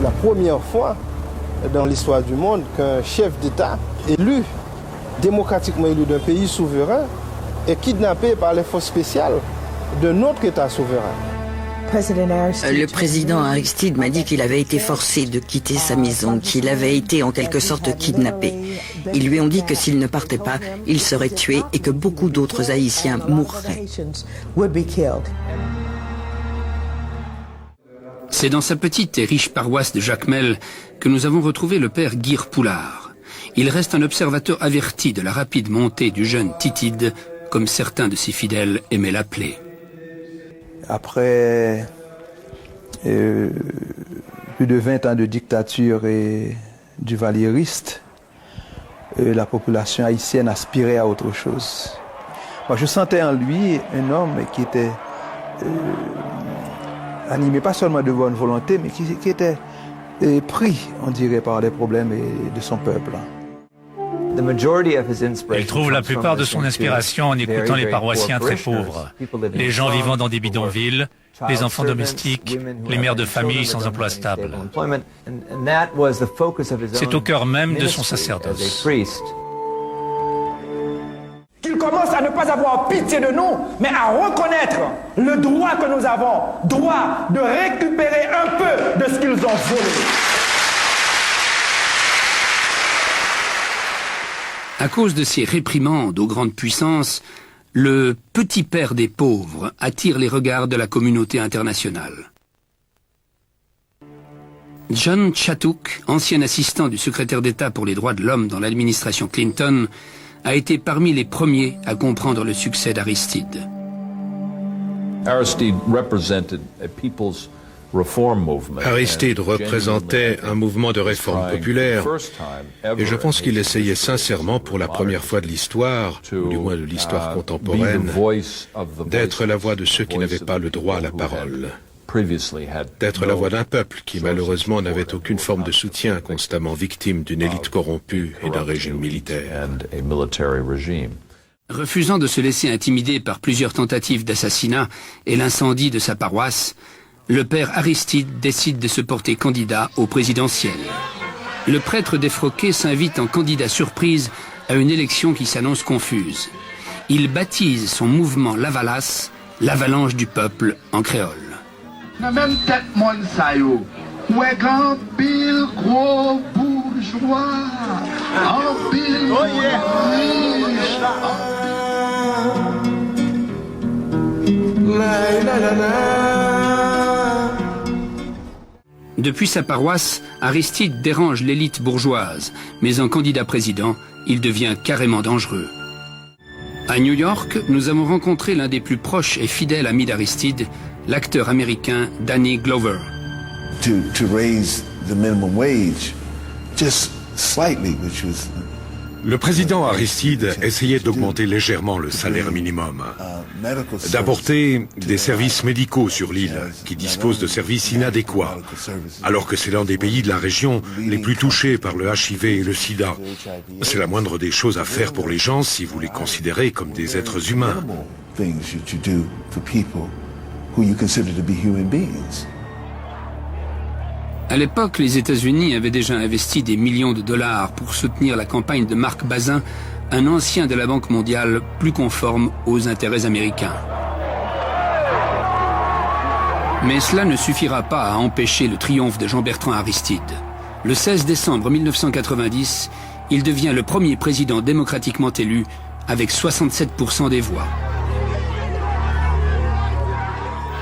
la première fois dans l'histoire du monde qu'un chef d'État élu, démocratiquement élu d'un pays souverain, est kidnappé par les forces spéciales d'un autre État souverain. Le président Aristide m'a dit qu'il avait été forcé de quitter sa maison, qu'il avait été en quelque sorte kidnappé. Ils lui ont dit que s'il ne partait pas, il serait tué et que beaucoup d'autres Haïtiens mourraient. C'est dans sa petite et riche paroisse de Jacmel que nous avons retrouvé le père Guire Poulard. Il reste un observateur averti de la rapide montée du jeune Titide, comme certains de ses fidèles aimaient l'appeler. Après plus de 20 ans de dictature et du valériste, la population haïtienne aspirait à autre chose. Moi, je sentais en lui un homme qui était animé pas seulement de bonne volonté, mais qui était pris, on dirait, par les problèmes de son peuple. Il trouve la plupart de son inspiration en écoutant les paroissiens très pauvres, les gens vivant dans des bidonvilles, les enfants domestiques, les mères de famille sans emploi stable. C'est au cœur même de son sacerdoce. Qu'il commence à ne pas avoir pitié de nous, mais à reconnaître le droit que nous avons, droit de récupérer un peu de ce qu'ils ont volé. À cause de ces réprimandes aux grandes puissances, le petit père des pauvres attire les regards de la communauté internationale. John Chatook, ancien assistant du secrétaire d'État pour les droits de l'homme dans l'administration Clinton, a été parmi les premiers à comprendre le succès d'Aristide. Aristide représentait un mouvement de réforme populaire et je pense qu'il essayait sincèrement pour la première fois de l'histoire, ou du moins de l'histoire contemporaine, d'être la voix de ceux qui n'avaient pas le droit à la parole, d'être la voix d'un peuple qui malheureusement n'avait aucune forme de soutien, constamment victime d'une élite corrompue et d'un régime militaire. Refusant de se laisser intimider par plusieurs tentatives d'assassinat et l'incendie de sa paroisse, le père Aristide décide de se porter candidat au présidentiel. Le prêtre défroqué s'invite en candidat surprise à une élection qui s'annonce confuse. Il baptise son mouvement Lavalas, l'avalanche du peuple en créole. Depuis sa paroisse, Aristide dérange l'élite bourgeoise, mais en candidat président, il devient carrément dangereux. À New York, nous avons rencontré l'un des plus proches et fidèles amis d'Aristide, l'acteur américain Danny Glover. To raise the minimum wage just slightly, which was Le président Aristide essayait d'augmenter légèrement le salaire minimum, d'apporter des services médicaux sur l'île qui disposent de services inadéquats, alors que c'est l'un des pays de la région les plus touchés par le HIV et le sida. C'est la moindre des choses à faire pour les gens si vous les considérez comme des êtres humains. À l'époque, les États-Unis avaient déjà investi des millions de dollars pour soutenir la campagne de Marc Bazin, un ancien de la Banque mondiale plus conforme aux intérêts américains. Mais cela ne suffira pas à empêcher le triomphe de Jean-Bertrand Aristide. Le 16 décembre 1990, il devient le premier président démocratiquement élu avec 67% des voix.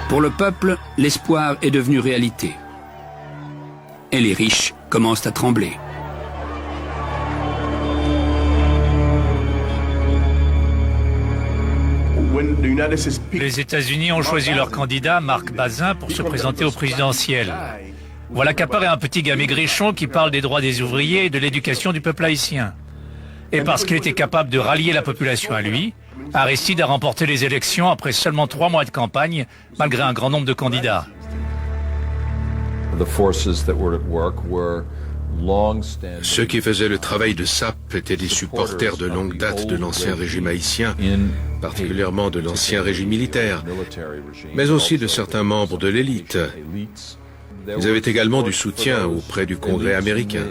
Pour le peuple, l'espoir est devenu réalité. Et les riches commencent à trembler. Les États-Unis ont choisi leur candidat, Marc Bazin, pour se présenter au présidentiel. Voilà qu'apparaît un petit gars maigrichon qui parle des droits des ouvriers et de l'éducation du peuple haïtien. Et parce qu'il était capable de rallier la population à lui, Aristide a remporté les élections après seulement 3 mois de campagne, malgré un grand nombre de candidats. Ceux qui faisaient le travail de sape étaient des supporters de longue date de l'ancien régime haïtien, particulièrement de l'ancien régime militaire, mais aussi de certains membres de l'élite. Ils avaient également du soutien auprès du Congrès américain.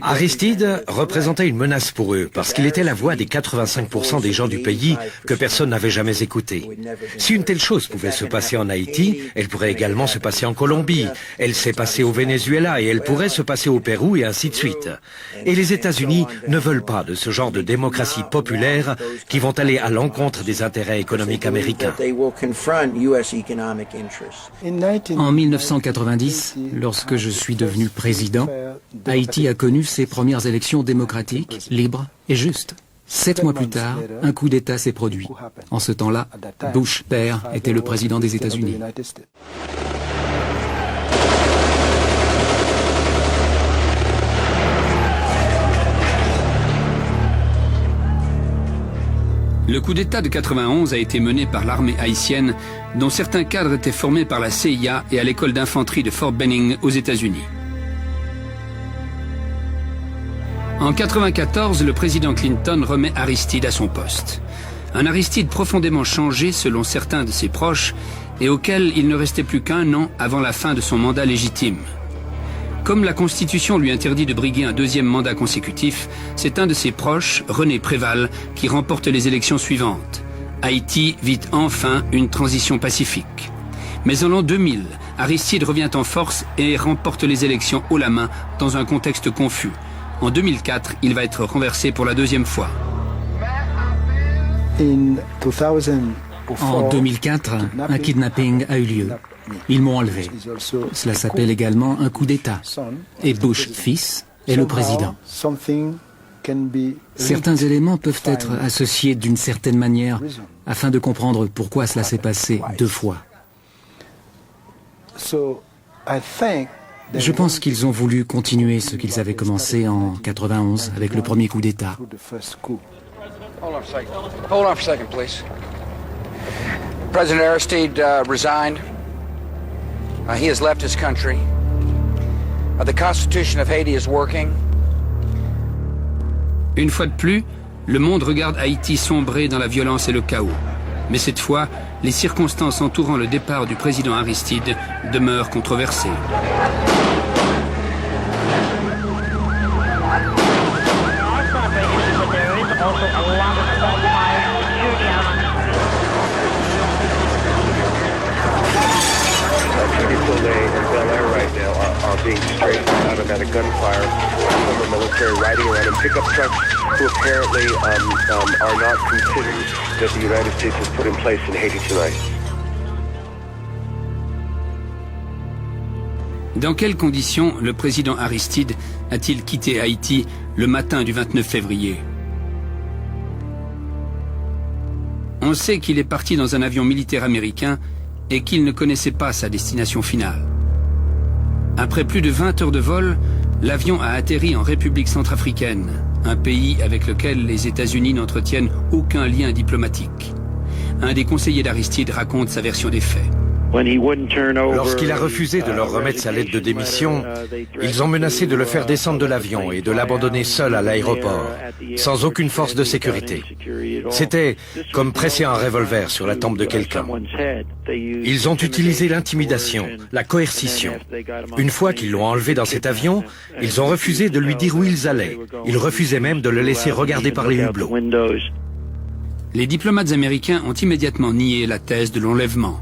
Aristide représentait une menace pour eux parce qu'il était la voix des 85% des gens du pays que personne n'avait jamais écouté. Si une telle chose pouvait se passer en Haïti, elle pourrait également se passer en Colombie, elle s'est passée au Venezuela et elle pourrait se passer au Pérou et ainsi de suite. Et les États-Unis ne veulent pas de ce genre de démocratie populaire qui vont aller à l'encontre des intérêts économiques américains. En 1990, lorsque je suis devenu président, Haïti a connu ses premières élections démocratiques, libres et justes. 7 mois plus tard, un coup d'État s'est produit. En ce temps-là, Bush père était le président des États-Unis. Le coup d'État de 91 a été mené par l'armée haïtienne, dont certains cadres étaient formés par la CIA et à l'école d'infanterie de Fort Benning aux États-Unis. En 1994, le président Clinton remet Aristide à son poste. Un Aristide profondément changé selon certains de ses proches et auquel il ne restait plus qu'1 an avant la fin de son mandat légitime. Comme la Constitution lui interdit de briguer un 2e mandat consécutif, c'est un de ses proches, René Préval, qui remporte les élections suivantes. Haïti vit enfin une transition pacifique. Mais en l'an 2000, Aristide revient en force et remporte les élections haut la main dans un contexte confus. En 2004, il va être renversé pour la 2e fois. En 2004, un kidnapping a eu lieu. Ils m'ont enlevé. Cela s'appelle également un coup d'État. Et Bush, fils, est le président. Certains éléments peuvent être associés d'une certaine manière afin de comprendre pourquoi cela s'est passé 2 fois. Je pense qu'ils ont voulu continuer ce qu'ils avaient commencé en 91 avec le premier coup d'État. Hold on for a second, please. President Aristide resigned. He has left his country. The Constitution of Haiti is working. Une fois de plus, le monde regarde Haïti sombrer dans la violence et le chaos. Mais cette fois, les circonstances entourant le départ du président Aristide demeurent controversées. Being straight out of a gunfire from the military riding around in pickup trucks who apparently are not considered that the United States has put in place in Haiti tonight. Dans quelles conditions le président Aristide a-t-il quitté Haïti le matin du 29 février? On sait qu'il est parti dans un avion militaire américain et qu'il ne connaissait pas sa destination finale. Après plus de 20 heures de vol, l'avion a atterri en République centrafricaine, un pays avec lequel les États-Unis n'entretiennent aucun lien diplomatique. Un des conseillers d'Aristide raconte sa version des faits. Lorsqu'il a refusé de leur remettre sa lettre de démission, ils ont menacé de le faire descendre de l'avion et de l'abandonner seul à l'aéroport, sans aucune force de sécurité. C'était comme presser un revolver sur la tempe de quelqu'un. Ils ont utilisé l'intimidation, la coercition. Une fois qu'ils l'ont enlevé dans cet avion, ils ont refusé de lui dire où ils allaient. Ils refusaient même de le laisser regarder par les hublots. Les diplomates américains ont immédiatement nié la thèse de l'enlèvement.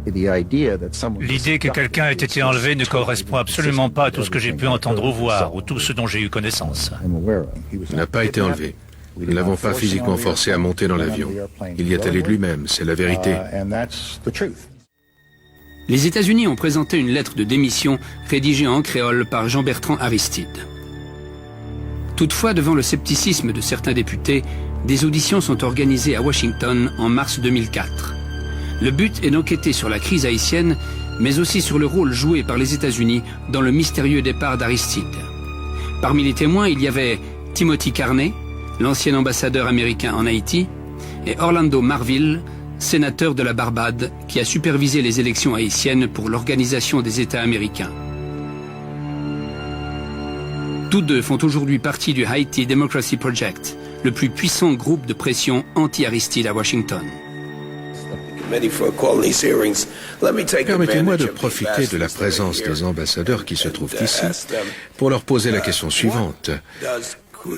L'idée que quelqu'un ait été enlevé ne correspond absolument pas à tout ce que j'ai pu entendre ou voir, ou tout ce dont j'ai eu connaissance. Il n'a pas été enlevé. Nous ne l'avons pas physiquement forcé à monter dans l'avion. Il y est allé de lui-même, c'est la vérité. Les États-Unis ont présenté une lettre de démission rédigée en créole par Jean-Bertrand Aristide. Toutefois, devant le scepticisme de certains députés, des auditions sont organisées à Washington en mars 2004. Le but est d'enquêter sur la crise haïtienne, mais aussi sur le rôle joué par les États-Unis dans le mystérieux départ d'Aristide. Parmi les témoins, il y avait Timothy Carney, l'ancien ambassadeur américain en Haïti, et Orlando Marville, sénateur de la Barbade, qui a supervisé les élections haïtiennes pour l'Organisation des États américains. Tous deux font aujourd'hui partie du Haiti Democracy Project, le plus puissant groupe de pression anti-Aristide à Washington. Permettez-moi de profiter de la présence des ambassadeurs qui se trouvent ici pour leur poser la question suivante.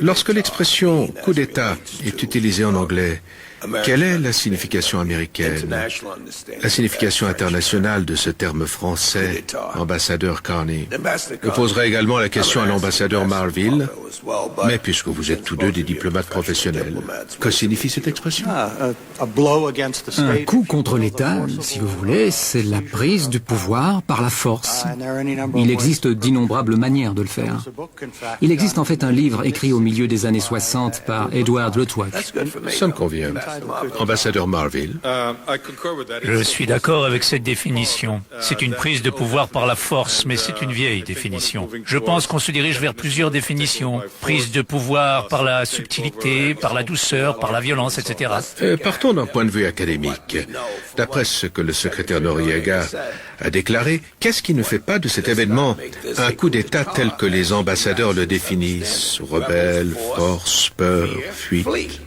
Lorsque l'expression coup d'État est utilisée en anglais, quelle est la signification américaine, la signification internationale de ce terme français, ambassadeur Carney? Je poserai également la question à l'ambassadeur Marville, mais puisque vous êtes tous deux des diplomates professionnels, que signifie cette expression? Un coup contre l'État, si vous voulez, c'est la prise du pouvoir par la force. Il existe d'innombrables manières de le faire. Il existe en fait un livre écrit au milieu des années 60 par Edward Luttwak. Ça me convient. Ambassadeur Marville. Je suis d'accord avec cette définition. C'est une prise de pouvoir par la force, mais c'est une vieille définition. Je pense qu'on se dirige vers plusieurs définitions. Prise de pouvoir par la subtilité, par la douceur, par la violence, etc. Partons d'un point de vue académique. D'après ce que le secrétaire Noriega a déclaré, qu'est-ce qui ne fait pas de cet événement un coup d'État tel que les ambassadeurs le définissent? Rebelle, force, peur, fuite.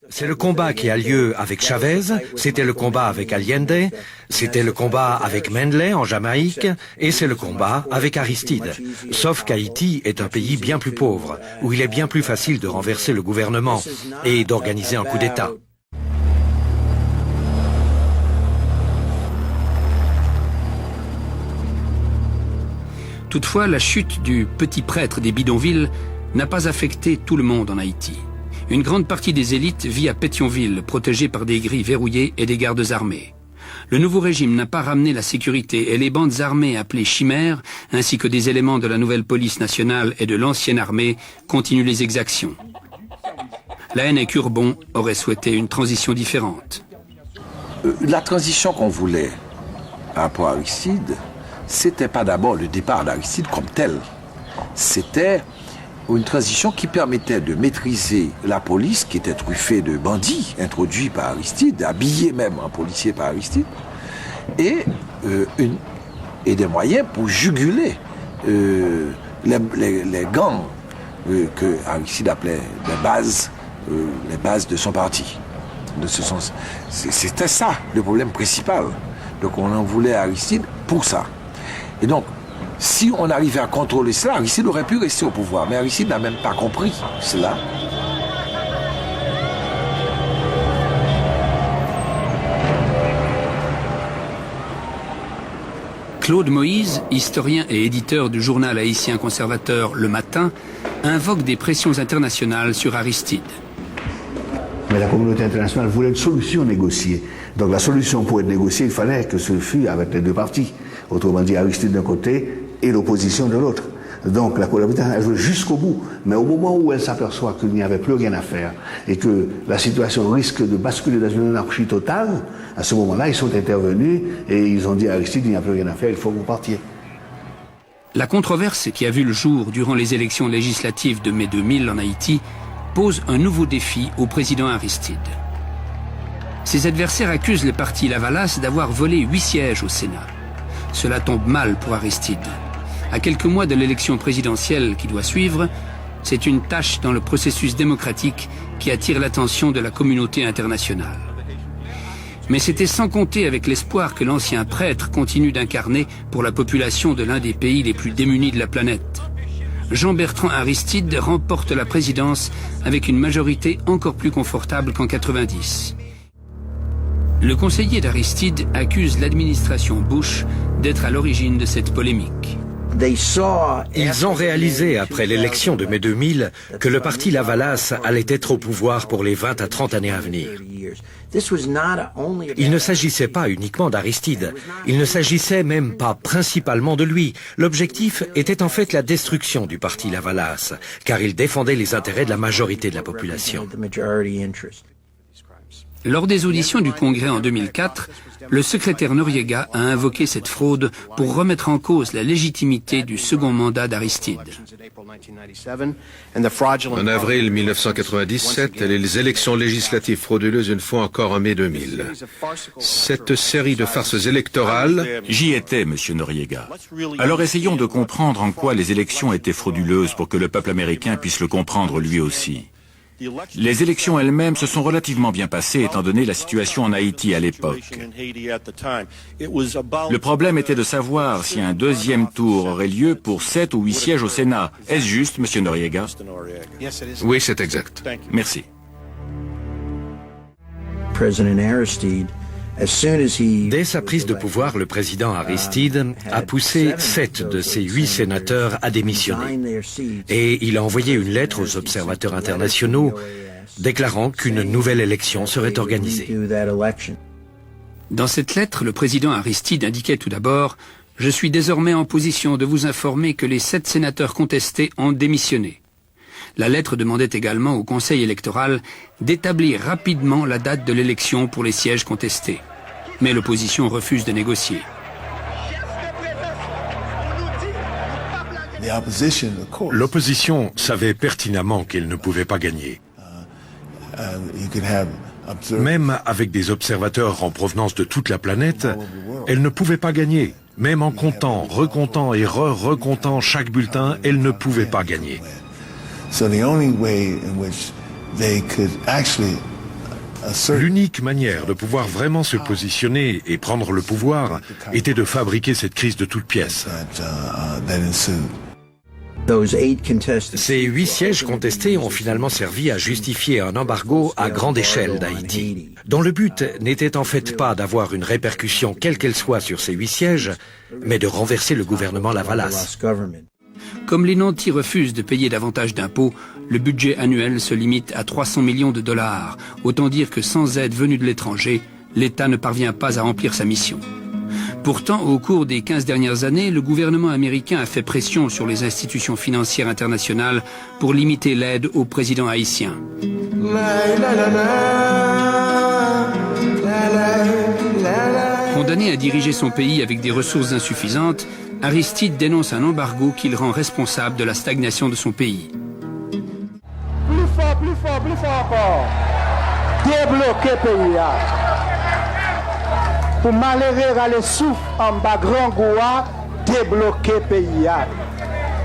C'est le combat qui a lieu avec Chavez, c'était le combat avec Allende, c'était le combat avec Mendley en Jamaïque, et c'est le combat avec Aristide. Sauf qu'Haïti est un pays bien plus pauvre, où il est bien plus facile de renverser le gouvernement et d'organiser un coup d'État. Toutefois, la chute du petit prêtre des bidonvilles n'a pas affecté tout le monde en Haïti. Une grande partie des élites vit à Pétionville, protégée par des grilles verrouillées et des gardes armés. Le nouveau régime n'a pas ramené la sécurité et les bandes armées appelées chimères, ainsi que des éléments de la nouvelle police nationale et de l'ancienne armée, continuent les exactions. Lahaine et Curbon auraient souhaité une transition différente. La transition qu'on voulait par rapport à Aristide, c'était pas d'abord le départ d'Aristide comme tel. C'était une transition qui permettait de maîtriser la police, qui était truffée de bandits introduits par Aristide, habillés même en policiers par Aristide, et des moyens pour juguler les gangs que Aristide appelait les bases de son parti. De ce sens, c'était ça le problème principal. Donc on en voulait à Aristide pour ça. Et donc, si on arrivait à contrôler cela, Aristide aurait pu rester au pouvoir. Mais Aristide n'a même pas compris cela. Claude Moïse, historien et éditeur du journal haïtien conservateur Le Matin, invoque des pressions internationales sur Aristide. Mais la communauté internationale voulait une solution négociée. Donc la solution pour être négociée, il fallait que ce fût avec les deux partis. Autrement dit, Aristide d'un côté et l'opposition de l'autre. Donc la communauté internationale veut jusqu'au bout. Mais au moment où elle s'aperçoit qu'il n'y avait plus rien à faire et que la situation risque de basculer dans une anarchie totale, à ce moment-là, ils sont intervenus et ils ont dit à Aristide, il n'y a plus rien à faire, il faut que vous partiez. La controverse qui a vu le jour durant les élections législatives de mai 2000 en Haïti pose un nouveau défi au président Aristide. Ses adversaires accusent le parti Lavalas d'avoir volé 8 sièges au Sénat. Cela tombe mal pour Aristide. À quelques mois de l'élection présidentielle qui doit suivre, c'est une tâche dans le processus démocratique qui attire l'attention de la communauté internationale. Mais c'était sans compter avec l'espoir que l'ancien prêtre continue d'incarner pour la population de l'un des pays les plus démunis de la planète. Jean-Bertrand Aristide remporte la présidence avec une majorité encore plus confortable qu'en 90. Le conseiller d'Aristide accuse l'administration Bush d'être à l'origine de cette polémique. Ils ont réalisé, après l'élection de mai 2000, que le parti Lavalas allait être au pouvoir pour les 20 à 30 années à venir. Il ne s'agissait pas uniquement d'Aristide. Il ne s'agissait même pas principalement de lui. L'objectif était en fait la destruction du parti Lavalas, car il défendait les intérêts de la majorité de la population. Lors des auditions du Congrès en 2004, le secrétaire Noriega a invoqué cette fraude pour remettre en cause la légitimité du second mandat d'Aristide. En avril 1997, les élections législatives frauduleuses une fois encore en mai 2000. Cette série de farces électorales... J'y étais, monsieur Noriega. Alors essayons de comprendre en quoi les élections étaient frauduleuses pour que le peuple américain puisse le comprendre lui aussi. Les élections elles-mêmes se sont relativement bien passées étant donné la situation en Haïti à l'époque. Le problème était de savoir si un deuxième tour aurait lieu pour 7 ou 8 sièges au Sénat. Est-ce juste, monsieur Noriega? Oui, c'est exact. Merci. Dès sa prise de pouvoir, le président Aristide a poussé 7 de ses 8 sénateurs à démissionner. Et il a envoyé une lettre aux observateurs internationaux déclarant qu'une nouvelle élection serait organisée. Dans cette lettre, le président Aristide indiquait tout d'abord « Je suis désormais en position de vous informer que les 7 sénateurs contestés ont démissionné ». La lettre demandait également au Conseil électoral d'établir rapidement la date de l'élection pour les sièges contestés. Mais l'opposition refuse de négocier. L'opposition savait pertinemment qu'elle ne pouvait pas gagner. Même avec des observateurs en provenance de toute la planète, elle ne pouvait pas gagner. Même en comptant, recomptant et recomptant chaque bulletin, elle ne pouvait pas gagner. L'unique manière de pouvoir vraiment se positionner et prendre le pouvoir était de fabriquer cette crise de toutes pièces. Ces 8 sièges contestés ont finalement servi à justifier un embargo à grande échelle d'Haïti, dont le but n'était en fait pas d'avoir une répercussion quelle qu'elle soit sur ces 8 sièges, mais de renverser le gouvernement Lavalas. Comme les nantis refusent de payer davantage d'impôts, le budget annuel se limite à 300 millions de dollars. Autant dire que sans aide venue de l'étranger, l'État ne parvient pas à remplir sa mission. Pourtant, au cours des 15 dernières années, le gouvernement américain a fait pression sur les institutions financières internationales pour limiter l'aide au président haïtien. Condamné à diriger son pays avec des ressources insuffisantes, Aristide dénonce un embargo qu'il rend responsable de la stagnation de son pays. Plus fort encore. Débloquer pays. Pour malheureux aller souffle en bas grand goût, débloquer pays.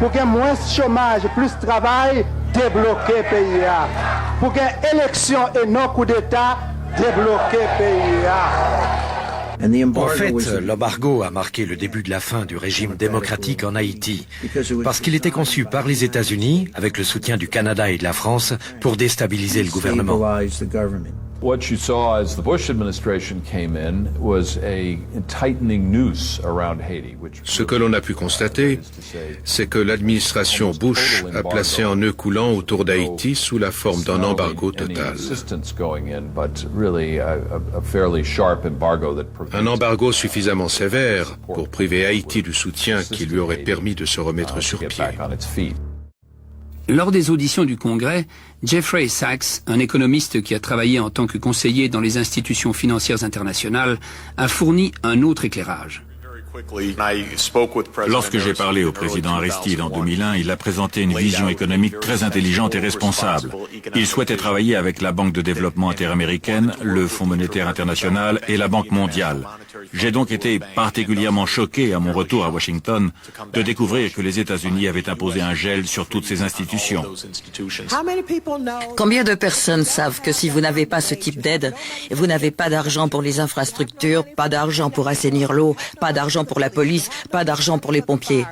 Pour qu'il y ait moins de chômage, plus de travail, débloquer pays. Pour qu'il y ait élection et non coup d'État, débloquer pays. En fait, l'embargo a marqué le début de la fin du régime démocratique en Haïti, parce qu'il était conçu par les États-Unis, avec le soutien du Canada et de la France, pour déstabiliser le gouvernement. What you saw as the Bush administration came in was a tightening noose around Haiti. Ce que l'on a pu constater, c'est que l'administration Bush a placé un nœud coulant autour d'Haïti sous la forme d'un embargo total. Un embargo suffisamment sévère pour priver Haïti du soutien qui lui aurait permis de se remettre sur pied. Lors des auditions du Congrès, Jeffrey Sachs, un économiste qui a travaillé en tant que conseiller dans les institutions financières internationales, a fourni un autre éclairage. Lorsque j'ai parlé au président Aristide en 2001, il a présenté une vision économique très intelligente et responsable. Il souhaitait travailler avec la Banque de développement interaméricaine, le Fonds monétaire international et la Banque mondiale. J'ai donc été particulièrement choqué à mon retour à Washington de découvrir que les États-Unis avaient imposé un gel sur toutes ces institutions. Combien de personnes savent que si vous n'avez pas ce type d'aide, vous n'avez pas d'argent pour les infrastructures, pas d'argent pour assainir l'eau, pas d'argent pour la police, pas d'argent pour les pompiers.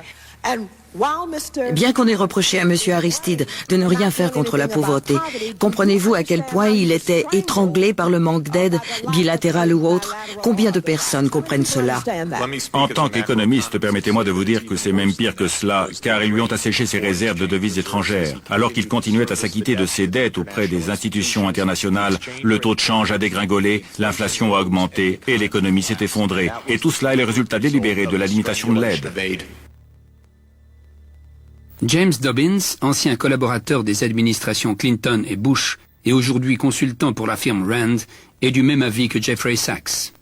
Bien qu'on ait reproché à M. Aristide de ne rien faire contre la pauvreté, comprenez-vous à quel point il était étranglé par le manque d'aide, bilatérale ou autre? Combien de personnes comprennent cela? En tant qu'économiste, permettez-moi de vous dire que c'est même pire que cela, car ils lui ont asséché ses réserves de devises étrangères. Alors qu'il continuait à s'acquitter de ses dettes auprès des institutions internationales, le taux de change a dégringolé, l'inflation a augmenté et l'économie s'est effondrée. Et tout cela est le résultat délibéré de la limitation de l'aide. James Dobbins, ancien collaborateur des administrations Clinton et Bush, et aujourd'hui consultant pour la firme Rand, est du même avis que Jeffrey Sachs.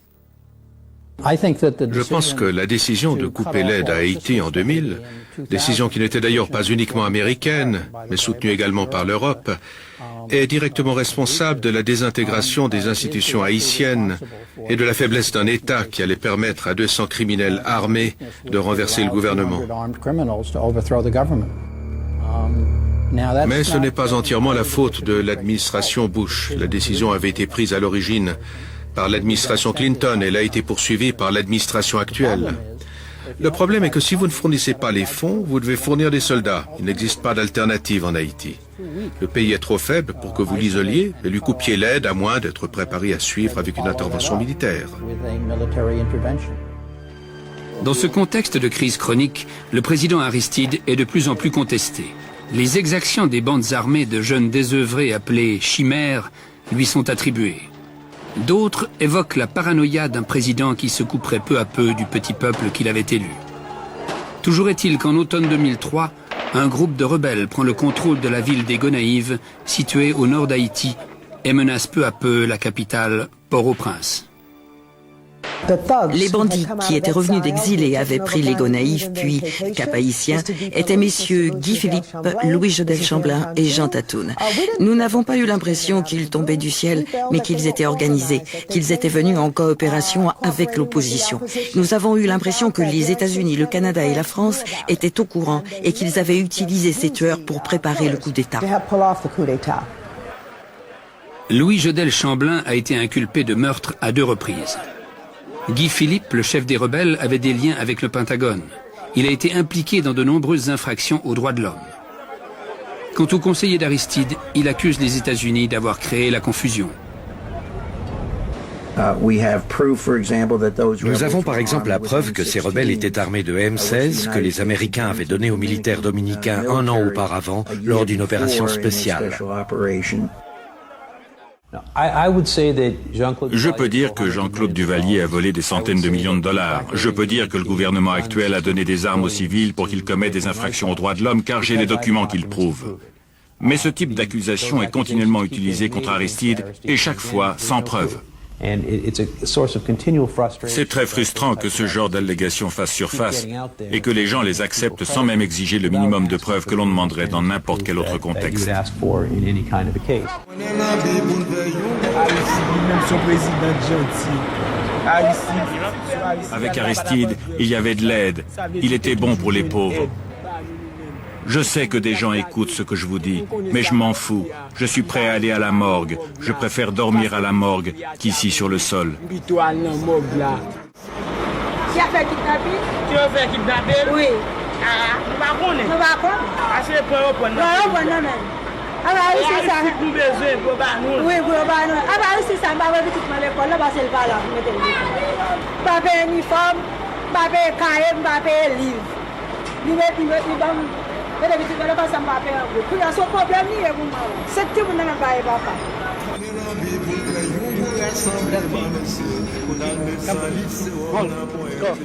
Je pense que la décision de couper l'aide à Haïti en 2000, décision qui n'était d'ailleurs pas uniquement américaine, mais soutenue également par l'Europe, est directement responsable de la désintégration des institutions haïtiennes et de la faiblesse d'un État qui allait permettre à 200 criminels armés de renverser le gouvernement. Mais ce n'est pas entièrement la faute de l'administration Bush. La décision avait été prise à l'origine par l'administration Clinton et elle a été poursuivie par l'administration actuelle. Le problème est que si vous ne fournissez pas les fonds, vous devez fournir des soldats. Il n'existe pas d'alternative en Haïti. Le pays est trop faible pour que vous l'isoliez et lui coupiez l'aide à moins d'être préparé à suivre avec une intervention militaire. Dans ce contexte de crise chronique, le président Aristide est de plus en plus contesté. Les exactions des bandes armées de jeunes désœuvrés appelés chimères lui sont attribuées. D'autres évoquent la paranoïa d'un président qui se couperait peu à peu du petit peuple qu'il avait élu. Toujours est-il qu'en automne 2003, un groupe de rebelles prend le contrôle de la ville des Gonaïves, située au nord d'Haïti, et menace peu à peu la capitale, Port-au-Prince. Les bandits qui étaient revenus d'exil et avaient pris les Gonaïves puis Cap-Haïtien étaient messieurs Guy Philippe, Louis Jodel Chamblin et Jean Tatoun. Nous n'avons pas eu l'impression qu'ils tombaient du ciel, mais qu'ils étaient organisés, qu'ils étaient venus en coopération avec l'opposition. Nous avons eu l'impression que les États-Unis, le Canada et la France étaient au courant et qu'ils avaient utilisé ces tueurs pour préparer le coup d'État. Louis Jodel Chamblin a été inculpé de meurtre à 2 reprises. Guy Philippe, le chef des rebelles, avait des liens avec le Pentagone. Il a été impliqué dans de nombreuses infractions aux droits de l'homme. Quant au conseiller d'Aristide, il accuse les États-Unis d'avoir créé la confusion. Nous avons par exemple la preuve que ces rebelles étaient armés de M16 que les Américains avaient donné aux militaires dominicains 1 an auparavant lors d'une opération spéciale. Je peux dire que Jean-Claude Duvalier a volé des centaines de millions de dollars. Je peux dire que le gouvernement actuel a donné des armes aux civils pour qu'ils commettent des infractions aux droits de l'homme, car j'ai les documents qui le prouvent. Mais ce type d'accusation est continuellement utilisé contre Aristide, et chaque fois sans preuve. C'est très frustrant que ce genre d'allégations fasse surface et que les gens les acceptent sans même exiger le minimum de preuves que l'on demanderait dans n'importe quel autre contexte. Avec Aristide, il y avait de l'aide. Il était bon pour les pauvres. Je sais que des gens écoutent ce que je vous dis, mais je m'en fous. Je suis prêt à aller à la morgue. Je préfère dormir à la morgue qu'ici sur le sol. Tu as fait kidnapper? Tu as fait kidnapper? Oui. Ah, nous ne connaissons pas. Nous ne connaissons pas. C'est pour eux. Non, non, non. Ah bah oui, c'est ça. Nous besoin pour nous. Oui, pour nous. Ah bah oui, c'est ça. Bah oui, tout le monde l'école là, bah c'est le pas là. Pas payer uniforme, pas payer cahier, pas payer livre. Nous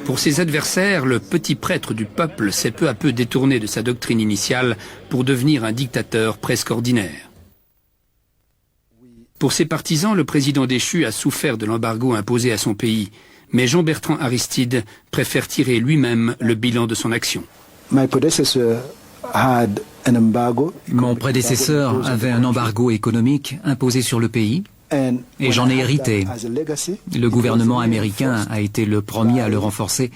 Pour ses adversaires, le petit prêtre du peuple s'est peu à peu détourné de sa doctrine initiale pour devenir un dictateur presque ordinaire. Pour ses partisans, le président déchu a souffert de l'embargo imposé à son pays, mais Jean-Bertrand Aristide préfère tirer lui-même le bilan de son action. Mon prédécesseur avait un embargo économique imposé sur le pays et j'en ai hérité. Le gouvernement américain a été le premier à le renforcer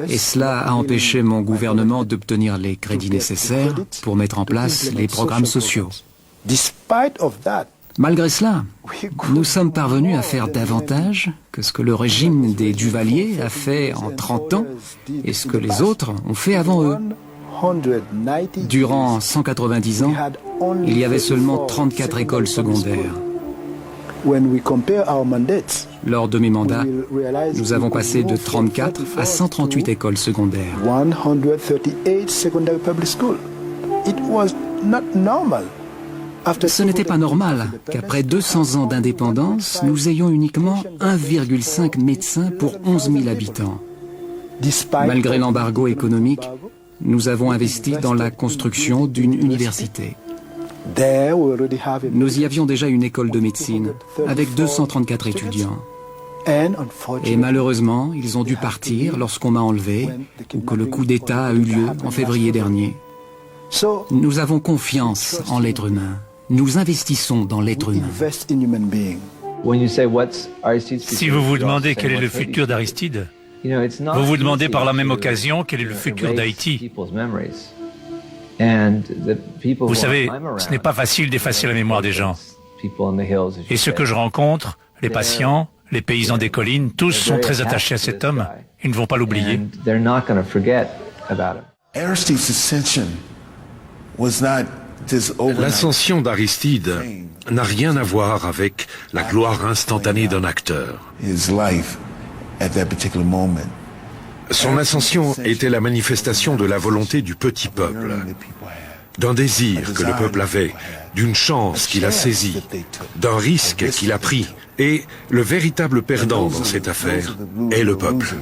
et cela a empêché mon gouvernement d'obtenir les crédits nécessaires pour mettre en place les programmes sociaux. Malgré cela, nous sommes parvenus à faire davantage que ce que le régime des Duvalier a fait en 30 ans et ce que les autres ont fait avant eux. Durant 190 ans, il y avait seulement 34 écoles secondaires. Lors de mes mandats, nous avons passé de 34 à 138 écoles secondaires. Ce n'était pas normal qu'après 200 ans d'indépendance, nous ayons uniquement 1,5 médecin pour 11 000 habitants. Malgré l'embargo économique, nous avons investi dans la construction d'une université. Nous y avions déjà une école de médecine, avec 234 étudiants. Et malheureusement, ils ont dû partir lorsqu'on m'a enlevé, ou que le coup d'État a eu lieu en février dernier. Nous avons confiance en l'être humain. Nous investissons dans l'être humain. Si vous vous demandez quel est le futur d'Aristide, vous vous demandez par la même occasion quel est le futur d'Haïti. Vous savez, ce n'est pas facile d'effacer la mémoire des gens. Et ceux que je rencontre, les patients, les paysans des collines, tous sont très attachés à cet homme. Ils ne vont pas l'oublier. L'ascension d'Aristide n'a rien à voir avec la gloire instantanée d'un acteur. Son ascension était la manifestation de la volonté du petit peuple, d'un désir que le peuple avait, d'une chance qu'il a saisie, d'un risque qu'il a pris. Et le véritable perdant dans cette affaire est le peuple.